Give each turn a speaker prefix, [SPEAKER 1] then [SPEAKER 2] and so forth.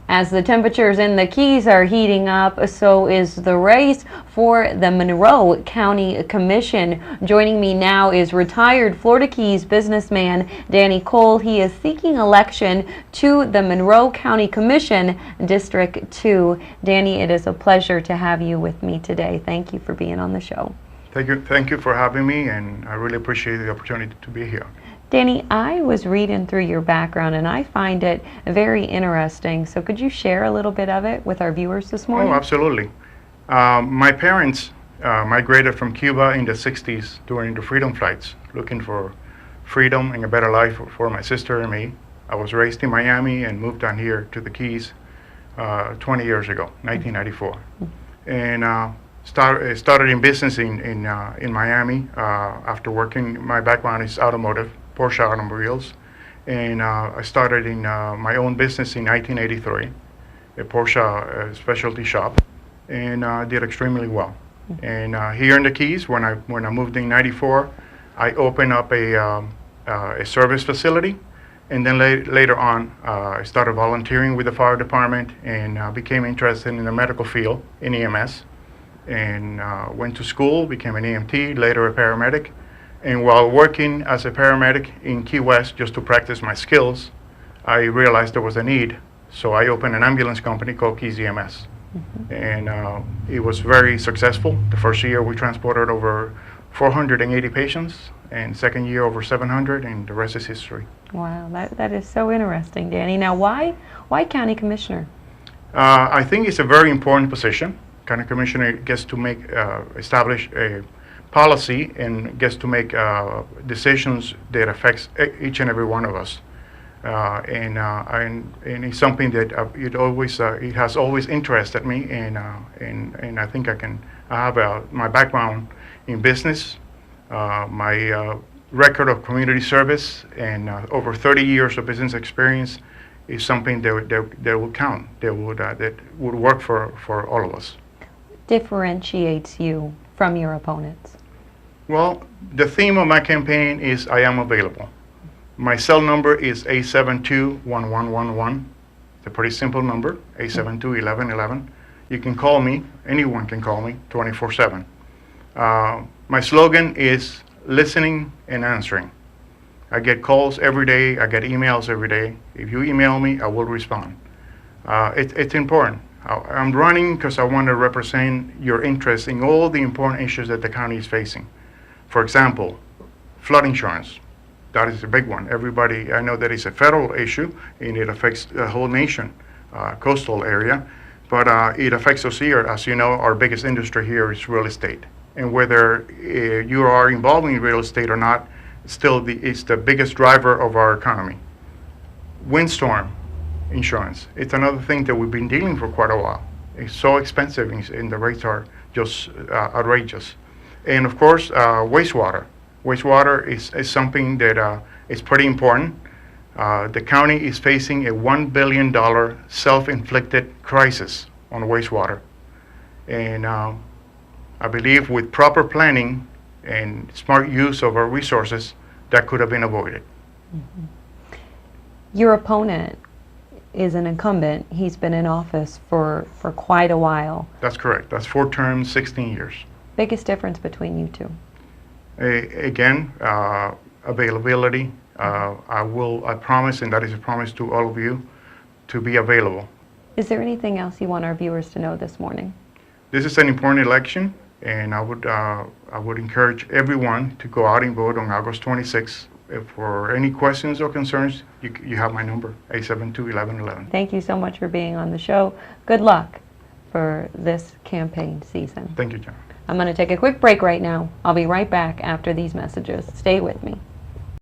[SPEAKER 1] As the temperatures in the Keys are heating up, so is the race for the Monroe County Commission. Joining me now is retired Florida Keys businessman Danny Coll. He is seeking election to the Monroe County Commission, District 2. Danny, it is a pleasure to have you with me today. Thank you for being on the show.
[SPEAKER 2] Thank you for having me, and I really appreciate the opportunity to be here.
[SPEAKER 1] Danny, I was reading through your background and I find it very interesting. So could you share a little bit of it with our viewers this morning?
[SPEAKER 2] Oh, absolutely. My parents migrated from Cuba in the 60s during the freedom flights, looking for freedom and a better life for my sister and me. I was raised in Miami and moved down here to the Keys 20 years ago, 1994. And started in business in Miami after working. My background is automotive, Porsche automobiles, and I started in my own business in 1983, a Porsche specialty shop, and did extremely well. And here in the Keys, when I moved in '94, I opened up a service facility, and then later on, I started volunteering with the fire department and became interested in the medical field in EMS, and went to school, became an EMT, later a paramedic. And while working as a paramedic in Key West, just to practice my skills, I realized there was a need. So I opened an ambulance company called Keys EMS. And it was very successful. The first year we transported over 480 patients, and second year over 700, and the rest is history.
[SPEAKER 1] Wow, that is so interesting, Danny. Now, why County Commissioner?
[SPEAKER 2] I think it's a very important position. County Commissioner gets to establish a policy and gets to make decisions that affects each and every one of us, and it's something that it has always interested me, and I think I have my background in business, my record of community service, and over 30 years of business experience is something that will count, that would work for all of us.
[SPEAKER 1] Differentiates you from your opponents?
[SPEAKER 2] Well, the theme of my campaign is I am available. My cell number is 872-1111. It's a pretty simple number, 872-1111. You can call me, anyone can call me, 24/7. My slogan is listening and answering. I get calls every day, I get emails every day. If you email me, I will respond. It's important. I'm running because I want to represent your interest in all the important issues that the county is facing. For example, flood insurance. That is a big one. Everybody, I know that it's a federal issue and it affects the whole nation, coastal area, but it affects us here. As you know, our biggest industry here is real estate. And whether you are involved in real estate or not, it's the biggest driver of our economy. Windstorm insurance. It's another thing that we've been dealing for quite a while. It's so expensive and the rates are just outrageous. And of course, wastewater. Wastewater is something that is pretty important. The county is facing a $1 billion self-inflicted crisis on wastewater. And I believe with proper planning and smart use of our resources, that could have been avoided.
[SPEAKER 1] Your opponent is an incumbent. He's been in office for quite a while.
[SPEAKER 2] That's correct. That's 4 terms, 16 years.
[SPEAKER 1] Biggest difference between you two?
[SPEAKER 2] Again, availability. I promise, and that is a promise to all of you, to be available.
[SPEAKER 1] Is there anything else you want our viewers to know this morning?
[SPEAKER 2] This is an important election, and I would encourage everyone to go out and vote on August 26th. For any questions or concerns, you have my number, 872-1111.
[SPEAKER 1] Thank you so much for being on the show. Good luck for this campaign season.
[SPEAKER 2] Thank you, Jenna.
[SPEAKER 1] I'm going to take a quick break right now. I'll be right back after these messages. Stay with me.